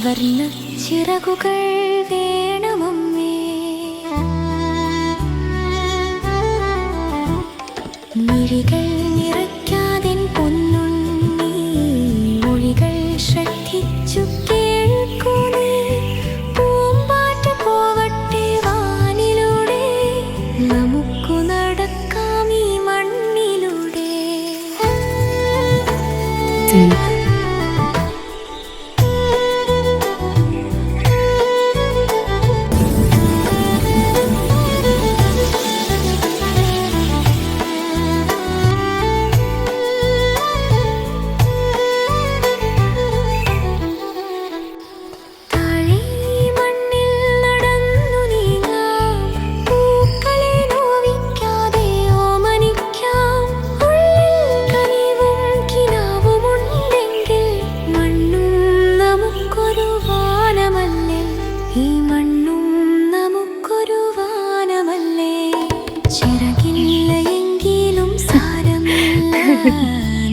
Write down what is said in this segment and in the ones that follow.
വർണ്ണ ചിറകുകൾ വേണമമ്മേ. മിഴികൾ നിറയ്ക്കാതെൻ പൊന്നുണ്ണി, മൊഴികൾ ശ്രദ്ധിച്ചു കേൾക്കൂ നീ. പൂമ്പാറ്റ പോവട്ടെ വാനിലൂടെ, നമുക്കു നടക്കാം ഈ മണ്ണിലൂടെ.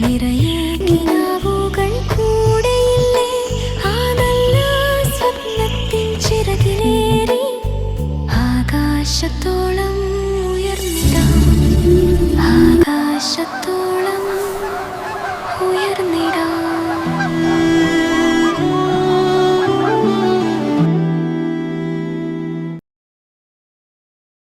നിറയെ കിനാവുകൾ കൂടെയില്ലേ, ആ നല്ല സ്വപ്നത്തിൻ ചിറകിലേറി ആകാശത്തോളം ഉയർന്നിടാം, ആകാശത്തോളം ഉയർന്നിടാം.